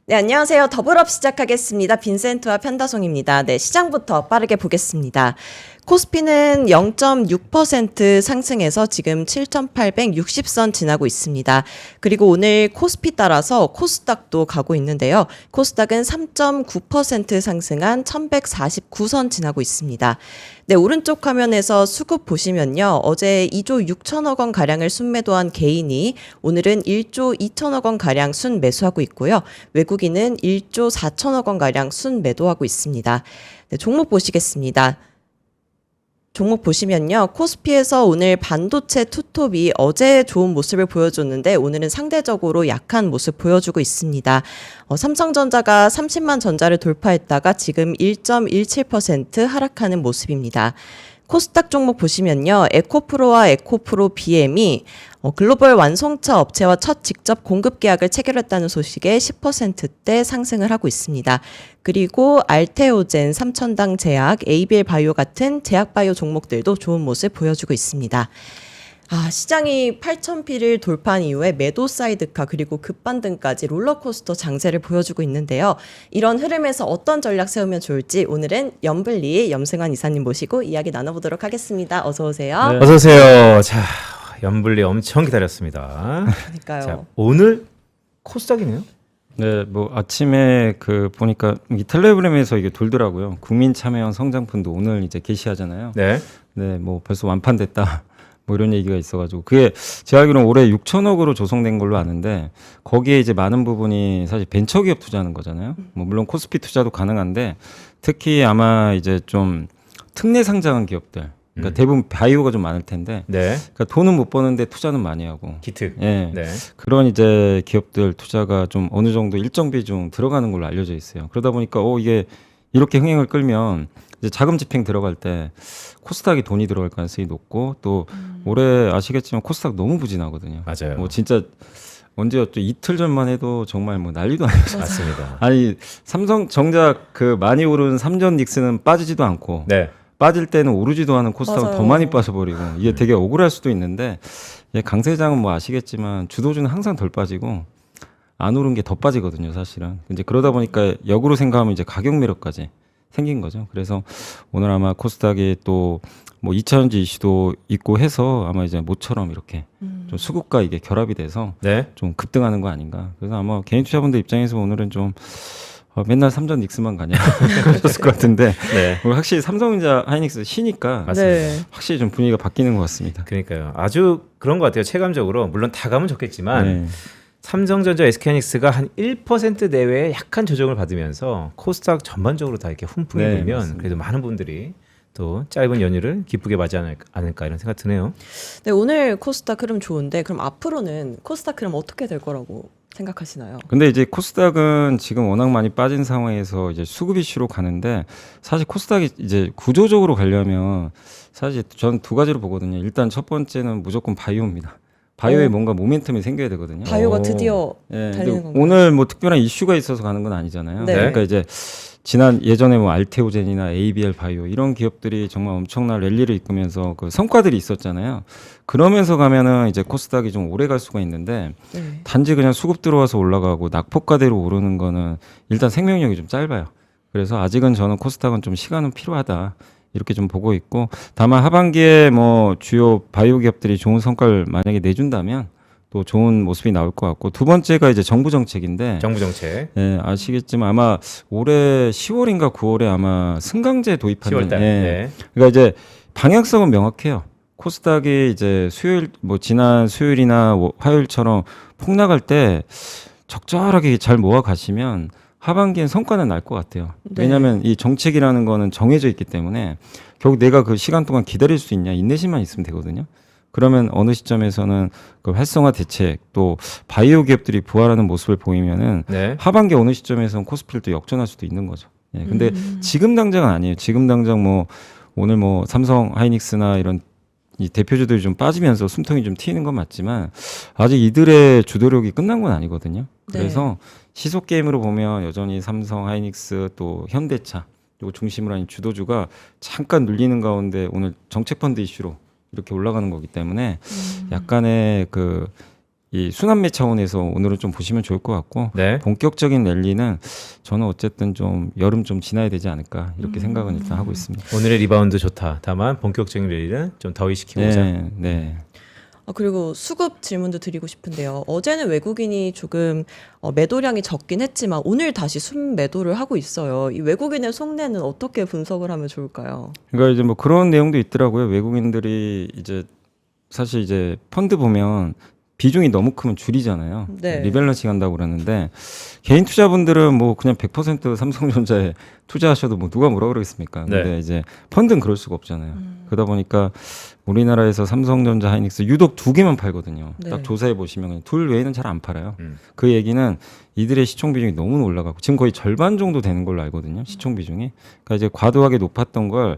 네, 안녕하세요. 더블업 시작하겠습니다. 빈센트와 편다송입니다. 네, 시장부터 빠르게 보겠습니다. 코스피는 0.6% 상승해서 지금 7,860선 지나고 있습니다. 그리고 오늘 코스피 따라서 코스닥도 가고 있는데요. 코스닥은 3.9% 상승한 1,149선 지나고 있습니다. 네, 오른쪽 화면에서 수급 보시면요. 어제 2조 6천억 원 가량을 순매도한 개인이 오늘은 1조 2천억 원 가량 순매수하고 있고요. 외국인은 1조 4천억 원 가량 순매도하고 있습니다. 네, 종목 보시겠습니다. 종목 보시면요. 코스피에서 오늘 반도체 투톱이 어제 좋은 모습을 보여줬는데 오늘은 상대적으로 약한 모습 보여주고 있습니다. 삼성전자가 30만 전자를 돌파했다가 지금 1.17% 하락하는 모습입니다. 코스닥 종목 보시면요. 에코프로와 에코프로 BM이 글로벌 완성차 업체와 첫 직접 공급 계약을 체결했다는 소식에 10%대 상승을 하고 있습니다. 그리고 알테오젠, 삼천당 제약, 에이빌 바이오 같은 제약 바이오 종목들도 좋은 모습 보여주고 있습니다. 시장이 8,000피를 돌파한 이후에 매도 사이드카 그리고 급반등까지 롤러코스터 장세를 보여주고 있는데요. 이런 흐름에서 어떤 전략 세우면 좋을지 오늘은 염블리 염승환 이사님 모시고 이야기 나눠보도록 하겠습니다. 어서 오세요. 네. 어서 오세요. 자, 염블리 엄청 기다렸습니다. 그러니까요. 자, 오늘 코스닥이네요. 네, 뭐 아침에 그 보니까 이 텔레그램에서 이게 돌더라고요. 국민 참여형 성장펀드 오늘 이제 게시하잖아요. 네. 네, 뭐 벌써 완판됐다. 뭐 이런 얘기가 있어가지고 그게 제가 알기로는 올해 6천억으로 조성된 걸로 아는데 거기에 이제 많은 부분이 사실 벤처기업 투자하는 거잖아요. 뭐 물론 코스피 투자도 가능한데 특히 아마 이제 좀 특례 상장한 기업들. 그러니까 대부분 바이오가 좀 많을 텐데, 네. 그러니까 돈은 못 버는데 투자는 많이 하고, 기특. 예, 네. 그런 이제 기업들 투자가 좀 어느 정도 일정 비중 들어가는 걸로 알려져 있어요. 그러다 보니까 이게 이렇게 흥행을 끌면 이제 자금 집행 들어갈 때 코스닥이 돈이 들어갈 가능성이 높고 또 올해 아시겠지만 코스닥 너무 부진하거든요. 맞아요. 뭐 진짜 언제였죠? 이틀 전만 해도 정말 뭐 난리도 아니었어요. 맞습니다. 아니 삼성 정작 그 많이 오른 삼전 닉스는 빠지지도 않고. 네. 빠질 때는 오르지도 않은 코스닥은 맞아요. 더 많이 빠져버리고 이게 되게 억울할 수도 있는데 강 세장은 뭐 아시겠지만 주도주는 항상 덜 빠지고 안 오른 게 더 빠지거든요, 사실은. 이제 그러다 보니까 역으로 생각하면 이제 가격 매력까지 생긴 거죠. 그래서 오늘 아마 코스닥이 또 뭐 2차전지 이슈도 있고 해서 아마 이제 모처럼 이렇게 좀 수급과 이게 결합이 돼서 네. 좀 급등하는 거 아닌가. 그래서 아마 개인 투자분들 입장에서 오늘은 좀 맨날 삼전 닉스만 가냐 그러셨을 것 같은데 네. 오늘 확실히 삼성전자 하이닉스 쉬니까 네. 확실히 좀 분위기가 바뀌는 것 같습니다. 그러니까요. 아주 그런 것 같아요. 체감적으로 물론 다 가면 좋겠지만 네. 삼성전자, SK하이닉스가 한 1% 내외의 약한 조정을 받으면서 코스닥 전반적으로 다 이렇게 훈풍이 네, 불면 맞습니다. 그래도 많은 분들이 또 짧은 연휴를 기쁘게 맞이 않을까 이런 생각 드네요. 네, 오늘 코스닥 흐름 좋은데 그럼 앞으로는 코스닥 흐름 어떻게 될 거라고 생각하시나요? 근데 이제 코스닥은 지금 워낙 많이 빠진 상황에서 이제 수급 이슈로 가는데 사실 코스닥이 이제 구조적으로 가려면 사실 전 두 가지로 보거든요. 일단 첫 번째는 무조건 바이오입니다. 바이오에 뭔가 모멘텀이 생겨야 되거든요. 바이오가 드디어 예, 달리는 근데 건가요? 오늘 뭐 특별한 이슈가 있어서 가는 건 아니잖아요. 네. 그러니까 이제 예전에 뭐 알테오젠이나 ABL 바이오 이런 기업들이 정말 엄청난 랠리를 이끌면서 그 성과들이 있었잖아요. 그러면서 가면은 이제 코스닥이 좀 오래 갈 수가 있는데 네. 단지 그냥 수급 들어와서 올라가고 낙폭가대로 오르는 거는 일단 생명력이 좀 짧아요. 그래서 아직은 저는 코스닥은 좀 시간은 필요하다. 이렇게 좀 보고 있고 다만 하반기에 뭐 주요 바이오 기업들이 좋은 성과를 만약에 내준다면 또 좋은 모습이 나올 것 같고 두 번째가 이제 정부 정책인데 정부 정책. 예, 아시겠지만 아마 올해 10월인가 9월에 아마 승강제 도입하는 10월달. 예. 네. 그러니까 이제 방향성은 명확해요. 코스닥이 이제 수요일 뭐 지난 수요일이나 화요일처럼 폭락할 때 적절하게 잘 모아 가시면 하반기엔 성과는 날 것 같아요. 네. 왜냐하면 이 정책이라는 거는 정해져 있기 때문에 결국 내가 그 시간 동안 기다릴 수 있냐 인내심만 있으면 되거든요. 그러면 어느 시점에서는 그 활성화 대책 또 바이오 기업들이 부활하는 모습을 보이면은 네. 하반기 어느 시점에서는 코스피를 또 역전할 수도 있는 거죠. 예, 근데 지금 당장은 아니에요. 지금 당장 뭐 오늘 뭐 삼성 하이닉스나 이런 이 대표주들이 좀 빠지면서 숨통이 좀 튀는 건 맞지만 아직 이들의 주도력이 끝난 건 아니거든요. 그래서 시속 게임으로 보면 여전히 삼성 하이닉스 또 현대차 이거 중심으로 한 주도주가 잠깐 눌리는 가운데 오늘 정책 펀드 이슈로 이렇게 올라가는 거기 때문에 약간의 그 이 순환매 차원에서 오늘은 좀 보시면 좋을 것 같고 네. 본격적인 랠리는 저는 어쨌든 좀 여름 좀 지나야 되지 않을까 이렇게 생각은 일단 하고 있습니다. 오늘의 리바운드 좋다. 다만 본격적인 랠리는 좀 더위시키고자. 네, 네. 그리고 수급 질문도 드리고 싶은데요. 어제는 외국인이 조금 매도량이 적긴 했지만 오늘 다시 순매도를 하고 있어요. 이 외국인의 속내는 어떻게 분석을 하면 좋을까요? 그러니까 이제 뭐 그런 내용도 있더라고요. 외국인들이 이제 사실 이제 펀드 보면 비중이 너무 크면 줄이잖아요. 네. 리밸런싱 한다고 그러는데 개인 투자분들은 뭐 그냥 100% 삼성전자에 투자하셔도 뭐 누가 뭐라 그러겠습니까? 근데 네. 이제 펀드는 그럴 수가 없잖아요. 그러다 보니까 우리나라에서 삼성전자, 하이닉스 유독 두 개만 팔거든요. 네. 딱 조사해 보시면 둘 외에는 잘 안 팔아요. 그 얘기는 이들의 시총 비중이 너무 올라가고 지금 거의 절반 정도 되는 걸로 알거든요. 시총 비중이. 그러니까 이제 과도하게 높았던 걸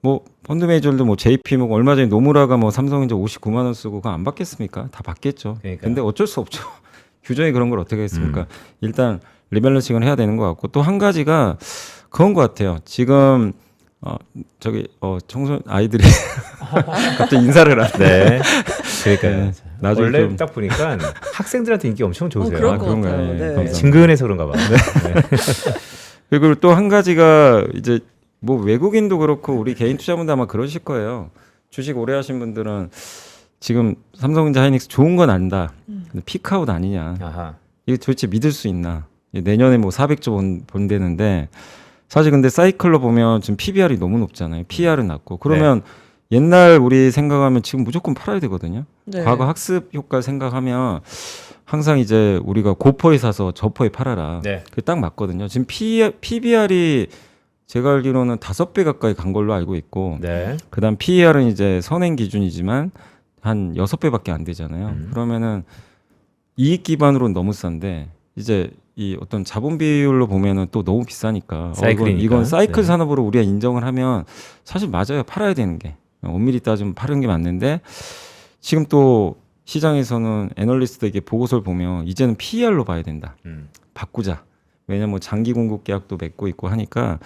뭐 펀드 매니저들도 뭐 JP 뭐 얼마 전에 노무라가 뭐 삼성전자 59만 원 쓰고 그거 안 받겠습니까? 다 받겠죠. 그러니까요. 근데 어쩔 수 없죠. 규정이 그런 걸 어떻게 하겠습니까? 일단 리밸런싱을 해야 되는 것 같고 또 한 가지가 그런 것 같아요. 지금 청소년 아이들이 갑자기 인사를 하네. 네. 그러니까요. 네. 나중에 원래 좀- 딱 보니까 학생들한테 인기 엄청 좋으세요. 그런 아, 것 그런가요? 같아요. 예, 네. 감사합니다. 친근해서 그런가 봐. 네. 그리고 또 한 가지가 이제 뭐 외국인도 그렇고 우리 개인 투자분들 아마 그러실 거예요. 주식 오래 하신 분들은 지금 삼성전자, 하이닉스 좋은 건 안다. 근데 피크아웃 아니냐. 아하. 이게 도대체 믿을 수 있나? 내년에 뭐 400조 본대는데 사실 근데 사이클로 보면 지금 PBR이 너무 높잖아요. PR은 낮고. 그러면 옛날 우리 생각하면 지금 무조건 팔아야 되거든요. 네. 과거 학습 효과 생각하면 항상 이제 우리가 고퍼에 사서 저퍼에 팔아라. 네. 그게 딱 맞거든요. 지금 PBR이 제가 알기로는 5배 가까이 간 걸로 알고 있고 네. 그다음 PER은 이제 선행 기준이지만 한 6배밖에 안 되잖아요. 그러면은 이익 기반으로는 너무 싼데 이제 이 어떤 자본 비율로 보면은 또 너무 비싸니까 사이클이니까. 이건 사이클 네. 산업으로 우리가 인정을 하면 사실 맞아요. 팔아야 되는 게 엄밀히 따지면 파는 게 맞는데 지금 또 시장에서는 애널리스트에게 보고서를 보면 이제는 PER로 봐야 된다. 바꾸자. 왜냐면 뭐 장기 공급 계약도 맺고 있고 하니까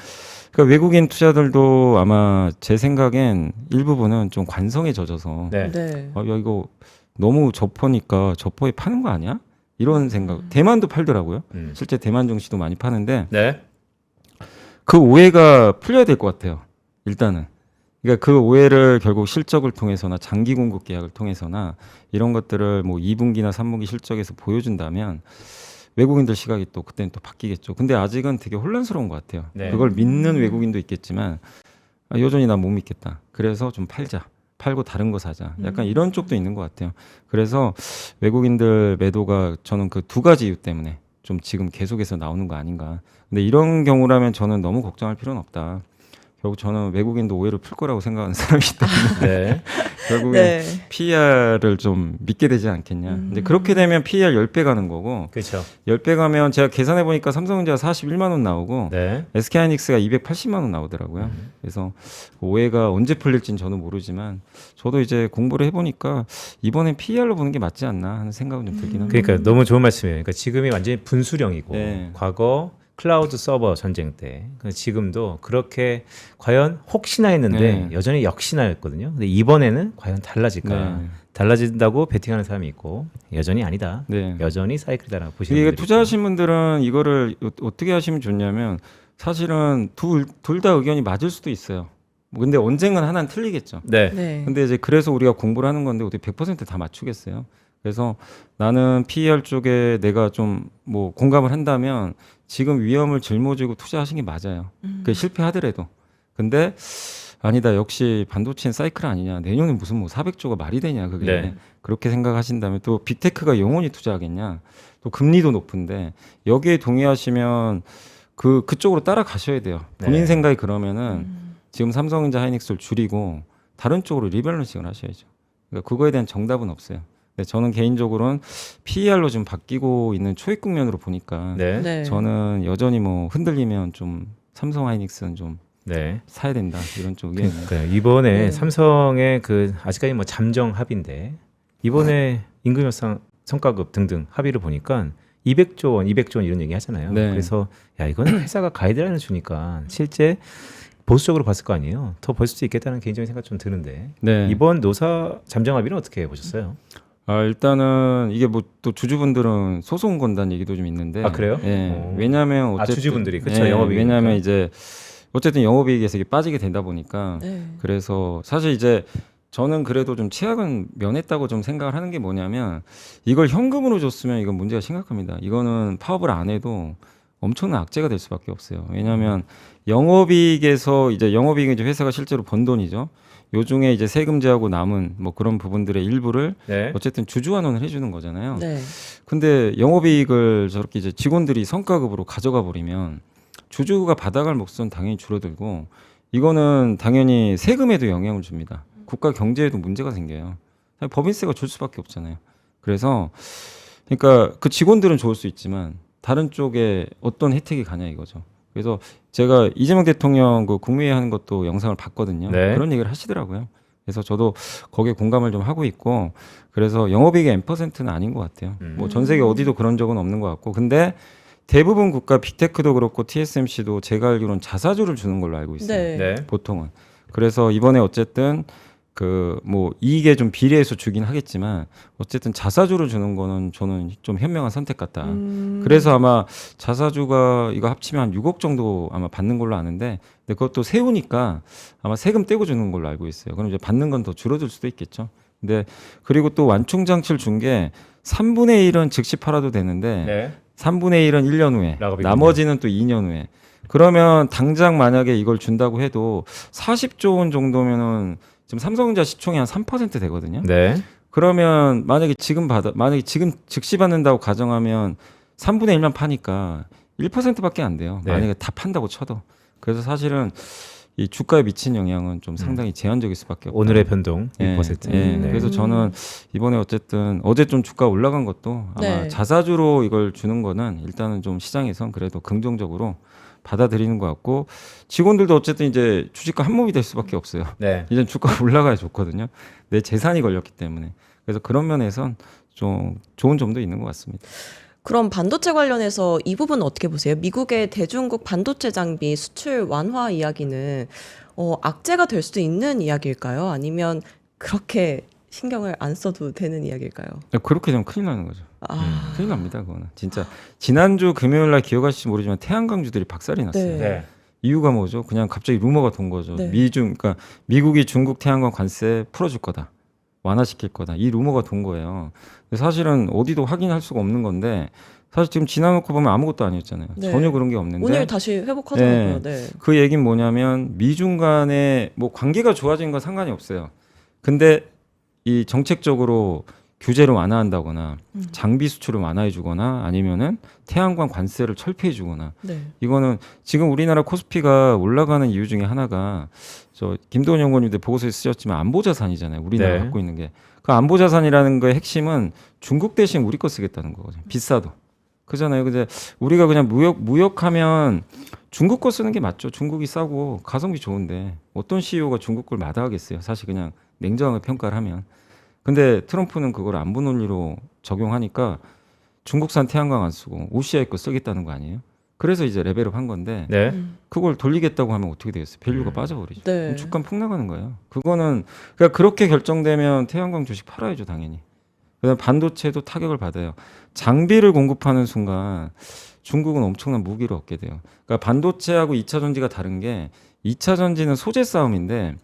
그러니까 외국인 투자들도 아마 제 생각엔 일부분은 좀 관성에 젖어서 네. 네. 야 이거 너무 저퍼니까 저퍼에 파는 거 아니야? 이런 생각. 대만도 팔더라고요. 실제 대만 증시도 많이 파는데 네. 그 오해가 풀려야 될 것 같아요. 일단은. 그러니까 그 오해를 결국 실적을 통해서나 장기 공급 계약을 통해서나 이런 것들을 뭐 2분기나 3분기 실적에서 보여준다면 외국인들 시각이 또 그때는 또 바뀌겠죠. 근데 아직은 되게 혼란스러운 것 같아요. 네. 그걸 믿는 외국인도 있겠지만 여전히 난 못 믿겠다. 그래서 좀 팔자. 팔고 다른 거 사자. 약간 이런 쪽도 있는 것 같아요. 그래서 외국인들 매도가 저는 그 두 가지 이유 때문에 좀 지금 계속해서 나오는 거 아닌가. 근데 이런 경우라면 저는 너무 걱정할 필요는 없다. 결국 저는 외국인도 오해를 풀 거라고 생각하는 사람이기 때문에 네. 결국에 네. PER을 좀 믿게 되지 않겠냐. 근데 그렇게 되면 PER 10배 가는 거고 그렇죠. 10배 가면 제가 계산해 보니까 삼성전자가 41만 원 나오고 네. SK하이닉스가 280만 원 나오더라고요. 그래서 오해가 언제 풀릴지는 저는 모르지만 저도 이제 공부를 해보니까 이번엔 PER로 보는 게 맞지 않나 하는 생각은 좀 들긴 합니다. 그러니까 너무 좋은 말씀이에요. 그러니까 지금이 완전히 분수령이고 네. 과거 클라우드 서버 전쟁 때 지금도 그렇게 과연 혹시나 했는데 네. 여전히 역시나였거든요. 근데 이번에는 과연 달라질까? 네. 달라진다고 베팅하는 사람이 있고 여전히 아니다. 네. 여전히 사이클이다라고 보시는 이게 분들이 투자하신 분들은 이거를 어떻게 하시면 좋냐면 사실은 둘 다 의견이 맞을 수도 있어요. 뭐 근데 언젠간 하나는 틀리겠죠. 있고. 네. 네. 근데 이제 그래서 우리가 공부를 하는 건데 어떻게 100%다 맞추겠어요? 그래서 나는 PER 쪽에 내가 좀 뭐 공감을 한다면 지금 위험을 짊어지고 투자하신 게 맞아요. 그게 실패하더라도. 근데 아니다. 역시 반도체는 사이클 아니냐. 내년에 무슨 뭐 400조가 말이 되냐. 그게. 네. 그렇게 생각하신다면 또 빅테크가 영원히 투자하겠냐. 또 금리도 높은데 여기에 동의하시면 그쪽으로 따라가셔야 돼요. 본인 네. 생각이 그러면은 지금 삼성전자 하이닉스를 줄이고 다른 쪽으로 리밸런싱을 하셔야죠. 그러니까 그거에 대한 정답은 없어요. 근데 저는 개인적으로는 PER로 지금 바뀌고 있는 초입 국면으로 보니까 네. 네. 저는 여전히 뭐 흔들리면 좀 삼성 하이닉스는 좀 네. 사야 된다 이런 쪽에 그러니까 이번에 네. 삼성의 그 아직까지 뭐 잠정 합의인데 이번에 임금 협상 성과급 등등 합의를 보니까 200조 원, 200조 원 이런 얘기 하잖아요. 네. 그래서 야 이건 회사가 가이드라인을 주니까 실제 보수적으로 봤을 거 아니에요. 더 볼 수도 있겠다는 개인적인 생각 좀 드는데 네. 이번 노사 잠정 합의는 어떻게 보셨어요? 일단은 이게 뭐 또 주주분들은 소송 건다는 얘기도 좀 있는데. 아, 그래요? 예. 왜냐하면 어쨌든 주주분들이 그렇죠. 예, 영업이익. 왜냐하면 이제 어쨌든 영업이익에서 이게 빠지게 되다 보니까 네. 그래서 사실 이제 저는 그래도 좀 최악은 면했다고 좀 생각을 하는 게 뭐냐면 이걸 현금으로 줬으면 이건 문제가 심각합니다. 이거는 파업을 안 해도 엄청난 악재가 될 수밖에 없어요. 왜냐하면 영업이익에서 이제 영업이익은 이제 회사가 실제로 번 돈이죠. 요 중에 이제 세금제하고 남은 뭐 그런 부분들의 일부를 네. 어쨌든 주주환원을 해주는 거잖아요. 네. 근데 영업이익을 저렇게 이제 직원들이 성과급으로 가져가 버리면 주주가 받아갈 몫은 당연히 줄어들고 이거는 당연히 세금에도 영향을 줍니다. 국가 경제에도 문제가 생겨요. 법인세가 줄 수밖에 없잖아요. 그래서 그러니까 그 직원들은 좋을 수 있지만 다른 쪽에 어떤 혜택이 가냐 이거죠. 그래서 제가 이재명 대통령 그 국무회의 하는 것도 영상을 봤거든요. 네. 그런 얘기를 하시더라고요. 그래서 저도 거기에 공감을 좀 하고 있고 그래서 영업이익의 N%는 아닌 것 같아요. 뭐 전 세계 어디도 그런 적은 없는 것 같고 근데 대부분 국가 빅테크도 그렇고 TSMC도 제가 알기로는 자사주를 주는 걸로 알고 있어요. 네. 네. 보통은. 그래서 이번에 어쨌든 그 뭐 이익에 좀 비례해서 주긴 하겠지만 어쨌든 자사주를 주는 거는 저는 좀 현명한 선택 같다. 그래서 아마 자사주가 이거 합치면 한 6억 정도 아마 받는 걸로 아는데 근데 그것도 세우니까 아마 세금 떼고 주는 걸로 알고 있어요. 그럼 이제 받는 건 더 줄어들 수도 있겠죠. 근데 그리고 또 완충 장치를 준 게 3분의 1은 즉시 팔아도 되는데 네. 3분의 1은 1년 후에 락업이군요. 나머지는 또 2년 후에 그러면 당장 만약에 이걸 준다고 해도 40조 원 정도면은 지금 삼성전자 시총이 한 3% 되거든요. 네. 그러면 만약에 지금 즉시 받는다고 가정하면 3분의 1만 파니까 1%밖에 안 돼요. 네. 만약에 다 판다고 쳐도. 그래서 사실은 이 주가에 미친 영향은 좀 상당히 제한적일 수밖에 없다. 오늘의 변동 예, 1%. 예. 네. 그래서 저는 이번에 어쨌든 어제 좀 주가 올라간 것도 아마 네. 자사주로 이걸 주는 거는 일단은 좀 시장에선 그래도 긍정적으로 받아들이는 것 같고 직원들도 어쨌든 이제 주식과 한 몸이 될 수밖에 없어요. 네. 이제 주가가 올라가야 좋거든요. 내 재산이 걸렸기 때문에. 그래서 그런 면에선 좀 좋은 점도 있는 것 같습니다. 그럼 반도체 관련해서 이 부분은 어떻게 보세요? 미국의 대중국 반도체 장비 수출 완화 이야기는 악재가 될 수도 있는 이야기일까요? 아니면 그렇게 신경을 안 써도 되는 이야기일까요? 그렇게 되면 큰일 나는 거죠. 아, 큰일 납니다. 그거는 진짜 지난주 금요일 날 기억하실지 모르지만 태양광주들이 박살이 났어요. 네. 네. 이유가 뭐죠? 그냥 갑자기 루머가 돈 거죠. 네. 그러니까 미국이 중국 태양광 관세 풀어줄 거다, 완화시킬 거다. 이 루머가 돈 거예요. 근데 사실은 어디도 확인할 수가 없는 건데 사실 지금 지나놓고 보면 아무것도 아니었잖아요. 네. 전혀 그런 게 없는데 오늘 다시 회복하더라고요. 네. 그 얘기는 뭐냐면 미중 간의 뭐 관계가 좋아진 건 상관이 없어요. 근데 이 정책적으로 규제를 완화한다거나 장비 수출을 완화해 주거나 아니면은 태양광 관세를 철폐해 주거나 네. 이거는 지금 우리나라 코스피가 올라가는 이유 중에 하나가 저 김도원 연구원님들 보고서에 쓰셨지만 안보자산이잖아요. 우리나라 네. 갖고 있는 게. 그 안보자산이라는 거의 핵심은 중국 대신 우리 거 쓰겠다는 거거든요. 비싸도. 그잖아요. 근데 우리가 그냥 무역하면 중국 거 쓰는 게 맞죠. 중국이 싸고 가성비 좋은데 어떤 CEO가 중국 걸 마다하겠어요. 사실 그냥 냉정하게 평가를 하면. 근데 트럼프는 그걸 안보 논리로 적용하니까 중국산 태양광 안 쓰고 OCI 거 쓰겠다는 거 아니에요? 그래서 이제 레벨업 한 건데 네. 그걸 돌리겠다고 하면 어떻게 되겠어요? 밸류가 빠져버리죠. 네. 그럼 주가 폭 나가는 거예요. 그거는 그러니까 그렇게 결정되면 태양광 주식 팔아야죠, 당연히. 그다음 반도체도 타격을 받아요. 장비를 공급하는 순간 중국은 엄청난 무기를 얻게 돼요. 그러니까 반도체하고 2차 전지가 다른 게 2차 전지는 소재 싸움인데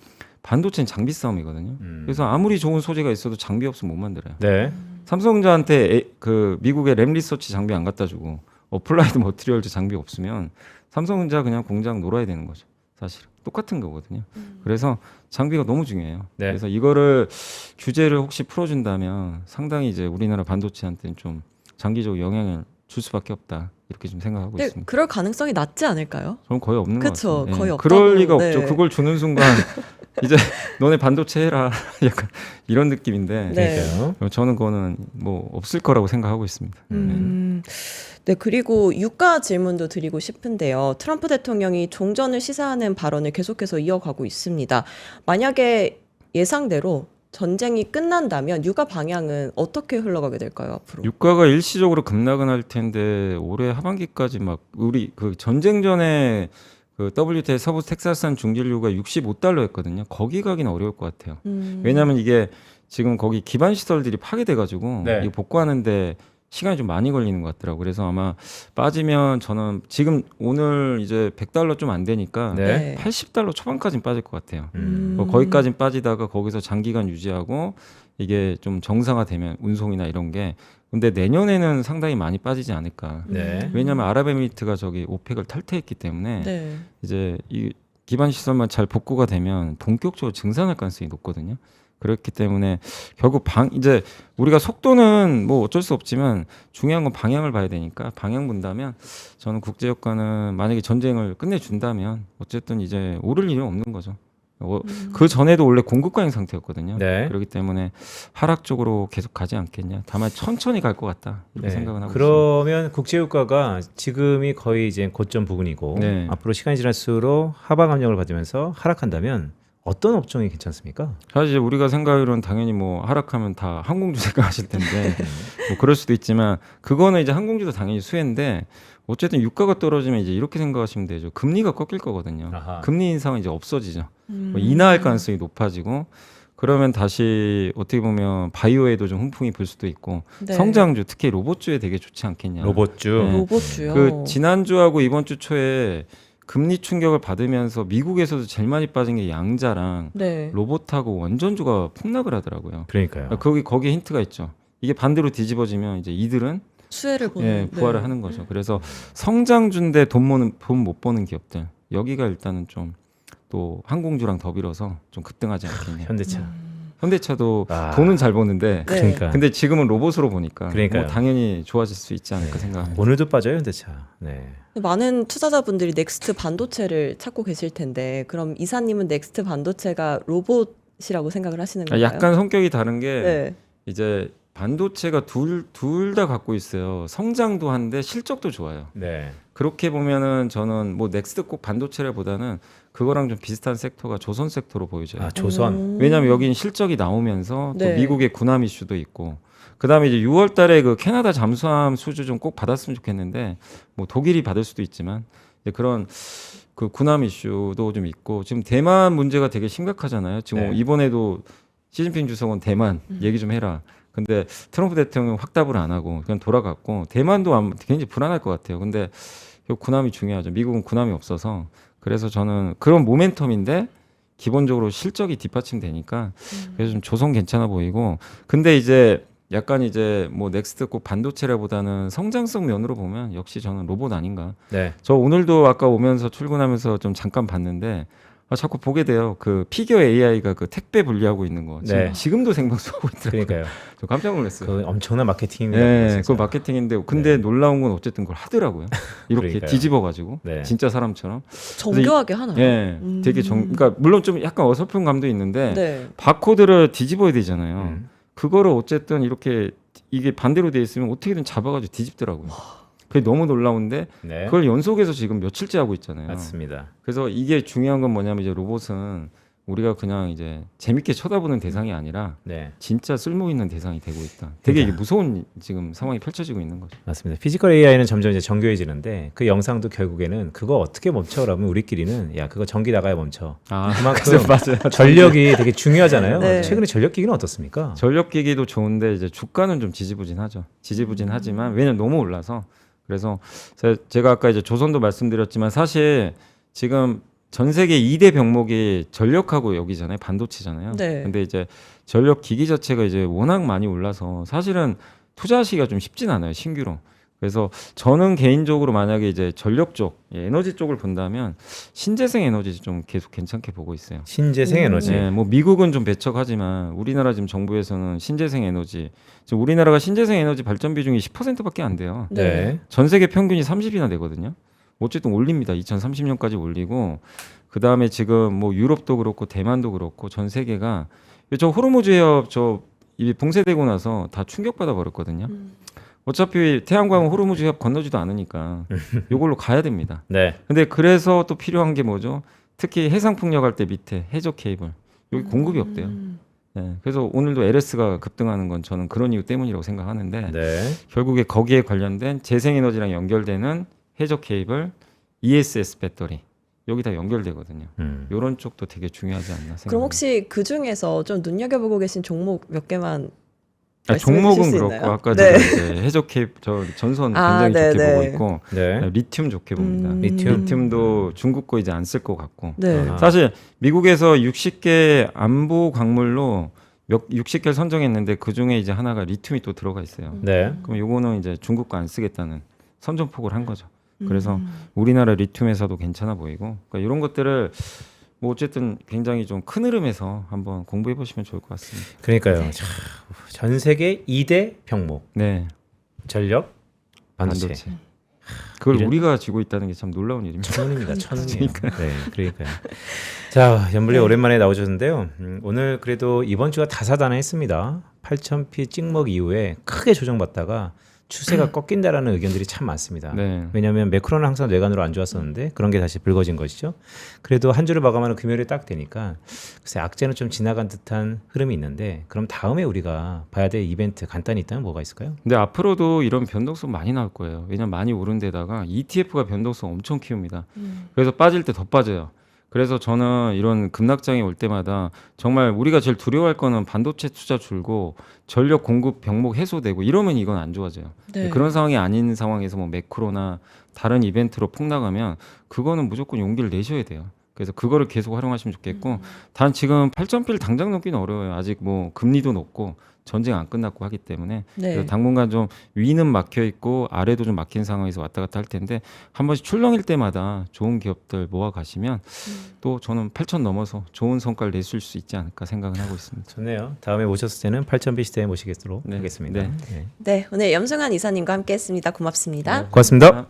반도체는 장비 싸움이거든요. 그래서 아무리 좋은 소재가 있어도 장비 없으면 못 만들어요. 네. 삼성전자한테 그 미국의 램 리서치 장비 안 갖다 주고 어플라이드 머티리얼즈 장비 없으면 삼성전자 그냥 공장 놀아야 되는 거죠. 사실 똑같은 거거든요. 그래서 장비가 너무 중요해요. 네. 그래서 이거를 규제를 혹시 풀어준다면 상당히 이제 우리나라 반도체한테는 좀 장기적으로 영향을 줄 수밖에 없다 이렇게 좀 생각하고 네, 있습니다. 그럴 가능성이 낮지 않을까요? 저는 거의 없는 것 그쵸, 같습니다. 거의 없다고. 그럴 리가 네. 없죠. 그걸 주는 순간 이제 너네 반도체 해라 약간 이런 느낌인데 네. 그러니까요. 저는 그거는 뭐 없을 거라고 생각하고 있습니다. 네, 그리고 유가 질문도 드리고 싶은데요. 트럼프 대통령이 종전을 시사하는 발언을 계속해서 이어가고 있습니다. 만약에 예상대로 전쟁이 끝난다면 유가 방향은 어떻게 흘러가게 될까요, 앞으로? 유가가 일시적으로 급락은 할 텐데 올해 하반기까지 막 우리 그 전쟁 전에 그 WTI 서부 텍사스산 중진류가 $65였거든요. 거기 가기는 어려울 것 같아요. 왜냐하면 이게 지금 거기 기반 시설들이 파괴돼가지고 네. 이거 복구하는데 시간이 좀 많이 걸리는 것 같더라고. 그래서 아마 빠지면 저는 지금 오늘 이제 $100 좀 안 되니까 네. $80 초반까지는 빠질 것 같아요. 음. 뭐 거기까지는 빠지다가 거기서 장기간 유지하고 이게 좀 정상화되면 운송이나 이런 게 근데 내년에는 상당히 많이 빠지지 않을까. 네. 왜냐하면 아랍에미리트가 저기 오펙을 탈퇴했기 때문에 네. 이제 이 기반 시설만 잘 복구가 되면 본격적으로 증산할 가능성이 높거든요. 그렇기 때문에 결국 이제 우리가 속도는 뭐 어쩔 수 없지만 중요한 건 방향을 봐야 되니까 방향 본다면 저는 국제유가는 만약에 전쟁을 끝내준다면 어쨌든 이제 오를 일은 없는 거죠. 그 전에도 원래 공급 과잉 상태였거든요. 네. 그렇기 때문에 하락 쪽으로 계속 가지 않겠냐. 다만 천천히 갈 것 같다. 이렇게 네. 생각은 하고 그러면 국제유가가 지금이 거의 이제 고점 부근이고 네. 앞으로 시간이 지날수록 하방 압력을 받으면서 하락한다면 어떤 업종이 괜찮습니까? 사실 이제 우리가 생각하기로는 당연히 뭐 하락하면 다 항공주 생각하실 텐데 뭐 그럴 수도 있지만 그거는 이제 항공주도 당연히 수혜인데 어쨌든 유가가 떨어지면 이제 이렇게 생각하시면 되죠. 금리가 꺾일 거거든요. 아하. 금리 인상은 이제 없어지죠. 뭐 인하할 가능성이 높아지고 그러면 다시 어떻게 보면 바이오에도 좀 훈풍이 불 수도 있고 네. 성장주 특히 로봇주에 되게 좋지 않겠냐. 로봇주. 네. 로봇주요. 그 지난주하고 이번 주 초에 금리 충격을 받으면서 미국에서도 제일 많이 빠진 게 양자랑 네. 로봇하고 원전주가 폭락을 하더라고요. 그러니까요. 거기에 힌트가 있죠. 이게 반대로 뒤집어지면 이제 이들은 수혜를 보는. 예, 부활을 네. 하는 거죠. 그래서 성장주인데 돈 못 버는 기업들 여기가 일단은 좀 또 항공주랑 더불어서 좀 급등하지 않겠냐. 현대차. 현대차도 아. 돈은 잘 버는데 네. 그러니까 근데 지금은 로봇으로 보니까 그러니까요. 뭐 당연히 좋아질 수 있지 않을까 네. 생각합니다. 오늘도 빠져요 현대차. 네. 많은 투자자분들이 넥스트 반도체를 찾고 계실 텐데 그럼 이사님은 넥스트 반도체가 로봇이라고 생각을 하시는 건가요? 약간 성격이 다른 게 네. 이제 반도체가 둘 다 갖고 있어요. 성장도 한데 실적도 좋아요. 네. 그렇게 보면은 저는 뭐 넥스트 꼭 반도체라보다는 그거랑 좀 비슷한 섹터가 조선 섹터로 보여져요. 아 조선. 왜냐하면 여기는 실적이 나오면서 또 네. 미국의 군함 이슈도 있고 그다음에 이제 6월달에 그 캐나다 잠수함 수주 좀 꼭 받았으면 좋겠는데 뭐 독일이 받을 수도 있지만 이제 그런 그 군함 이슈도 좀 있고 지금 대만 문제가 되게 심각하잖아요. 지금 네. 이번에도 시진핑 주석은 대만 얘기 좀 해라. 근데 트럼프 대통령은 확답을 안 하고 그냥 돌아갔고 대만도 굉장히 불안할 것 같아요. 근데 군함이 중요하죠. 미국은 군함이 없어서 그래서 저는 그런 모멘텀인데 기본적으로 실적이 뒷받침되니까 그래서 좀 조선 괜찮아 보이고 근데 이제 약간 이제 뭐 넥스트 꼭 반도체라보다는 성장성 면으로 보면 역시 저는 로봇 아닌가. 네. 저 오늘도 아까 오면서 출근하면서 좀 잠깐 봤는데 자꾸 보게 돼요. 그 피겨 AI가 그 택배 분리하고 있는 거 네. 지금도 생방송하고 있더라고요. 그러니까요. 저 깜짝 놀랐어요. 그 엄청난 마케팅입니다. 네, 진짜. 그거 마케팅인데 근데 놀라운 건 어쨌든 그걸 하더라고요. 이렇게 그러니까요. 뒤집어가지고 네. 진짜 사람처럼. 정교하게 하나요? 예, 되게 그러니까 물론 좀 약간 어설픈 감도 있는데 네. 바코드를 뒤집어야 되잖아요. 음. 그거를 어쨌든 이렇게 이게 반대로 돼 있으면 어떻게든 잡아가지고 뒤집더라고요. 그게 너무 놀라운데 네. 그걸 연속해서 지금 며칠째 하고 있잖아요. 맞습니다. 그래서 이게 중요한 건 뭐냐면 이제 로봇은 우리가 그냥 이제 재밌게 쳐다보는 대상이 아니라 네. 진짜 쓸모 있는 대상이 되고 있다. 되게 그러니까. 이게 무서운 지금 상황이 펼쳐지고 있는 거죠. 맞습니다. 피지컬 AI는 점점 이제 정교해지는데 그 영상도 결국에는 그거 어떻게 멈춰? 그러면 우리끼리는 야 그거 전기 나가야 멈춰. 아, 그만큼 맞아요. 전력이 되게 중요하잖아요. 네. 최근에 전력 기기는 어떻습니까? 전력기기도 좋은데 이제 주가는 좀 지지부진하죠. 지지부진하지만 왜냐면 너무 올라서 그래서 제가 아까 이제 조선도 말씀드렸지만 사실 지금 전 세계 2대 병목이 전력하고 여기잖아요. 반도체잖아요. 네. 근데 이제 전력 기기 자체가 이제 워낙 많이 올라서 사실은 투자하시기가 좀 쉽진 않아요. 신규로. 그래서 저는 개인적으로 만약에 이제 전력 쪽, 에너지 쪽을 본다면 신재생 에너지 좀 계속 괜찮게 보고 있어요. 신재생 에너지. 네, 뭐 미국은 좀 배척하지만 우리나라 지금 정부에서는 신재생 에너지, 지금 우리나라가 신재생 에너지 발전 비중이 10%밖에 안 돼요. 네. 전 세계 평균이 30이나 되거든요. 어쨌든 올립니다. 2030년까지 올리고 그 다음에 지금 뭐 유럽도 그렇고 대만도 그렇고 전 세계가 저 호르무즈 해협 이 봉쇄되고 나서 다 충격받아 버렸거든요. 어차피 태양광은 호르무즈 해협 건너지도 않으니까 이걸로 가야 됩니다. 네. 근데 그래서 또 필요한 게 뭐죠? 특히 해상 풍력할 때 밑에 해저 케이블 여기 공급이 없대요. 네, 그래서 오늘도 LS가 급등하는 건 저는 그런 이유 때문이라고 생각하는데 네. 결국에 거기에 관련된 재생에너지랑 연결되는 해저 케이블, ESS 배터리 여기 다 연결되거든요. 이런 쪽도 되게 중요하지 않나 생각합니다. 그럼 혹시 그 중에서 좀 눈여겨보고 계신 종목 몇 개만 종목은 수 그렇고 있나요? 아까 네. 제가 이제 해적캡 저 전선 아, 굉장히 좋게 네, 보고 네. 있고 네. 리튬 좋게 봅니다. 리튬? 리튬도 중국 거 이제 안 쓸 것 같고 네. 아. 사실 미국에서 60개 안보 광물로 60개를 선정했는데 그 중에 이제 하나가 리튬이 또 들어가 있어요. 네. 그럼 요거는 이제 중국 거 안 쓰겠다는 선전포고를 한 거죠. 그래서 우리나라 리튬 회사도 괜찮아 보이고 그러니까 이런 것들을 뭐 어쨌든 굉장히 좀 큰 흐름에서 한번 공부해 보시면 좋을 것 같습니다. 그러니까요. 자, 전 세계 2대 병목 네, 전력, 반도체. 그걸 이런- 우리가 쥐고 있다는 게 참 놀라운 일입니다. 천운입니다. 천운이에요. 네, 그러니까요. 자, 연불리 오랜만에 나오셨는데요. 오늘 그래도 이번 주가 다사다난했습니다. 8,000피 찍먹 이후에 크게 조정받다가 추세가 꺾인다라는 의견들이 참 많습니다. 네. 왜냐하면 매크로는 항상 뇌관으로 안 좋았었는데 그런 게 다시 불거진 것이죠. 그래도 한 주를 마감하는 금요일에 딱 되니까 글쎄 악재는 좀 지나간 듯한 흐름이 있는데 그럼 다음에 우리가 봐야 될 이벤트 간단히 있다면 뭐가 있을까요? 근데 앞으로도 이런 변동성 많이 나올 거예요. 왜냐면 많이 오른 데다가 ETF가 변동성 엄청 키웁니다. 그래서 빠질 때 더 빠져요. 그래서 저는 이런 급락장이 올 때마다 정말 우리가 제일 두려워할 거는 반도체 투자 줄고 전력 공급 병목 해소되고 이러면 이건 안 좋아져요. 네. 그런 상황이 아닌 상황에서 뭐 매크로나 다른 이벤트로 폭락하면 그거는 무조건 용기를 내셔야 돼요. 그래서 그거를 계속 활용하시면 좋겠고 단 지금 8,000피를 당장 넘기는 어려워요. 아직 뭐 금리도 높고 전쟁 안 끝났고 하기 때문에 네. 그래서 당분간 좀 위는 막혀 있고 아래도 좀 막힌 상황에서 왔다 갔다 할 텐데 한 번씩 출렁일 때마다 좋은 기업들 모아 가시면 또 저는 8,000 넘어서 좋은 성과를 내실 수 있지 않을까 생각을 하고 있습니다. 좋네요. 다음에 오셨을 때는 8,000비 시대에 모시겠도록 네. 하겠습니다. 네. 네. 네, 오늘 염승환 이사님과 함께했습니다. 고맙습니다. 고맙습니다.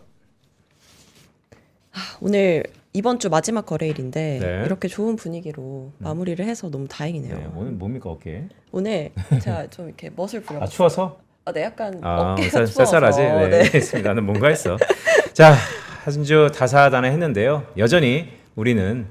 오늘 이번 주 마지막 거래일인데 네. 이렇게 좋은 분위기로 마무리를 해서 너무 다행이네요. 네, 오늘 뭡니까 어깨? 오늘 제가 좀 이렇게 멋을 부려. 아 추워서? 네, 약간 아 어깨가 추워서. 쌀쌀하지? 네, 네. 알겠습니다. 나는 뭔가 했어. 자, 한 주 다사다난했는데요. 여전히 우리는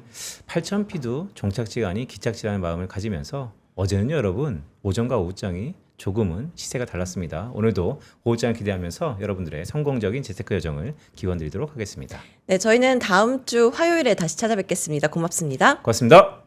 8,000피도 종착지가 아닌 기착지라는 마음을 가지면서 어제는 여러분 오전과 오후장이 조금은 시세가 달랐습니다. 오늘도 오후장 기대하면서 여러분들의 성공적인 재테크 여정을 기원드리도록 하겠습니다. 네, 저희는 다음 주 화요일에 다시 찾아뵙겠습니다. 고맙습니다. 고맙습니다.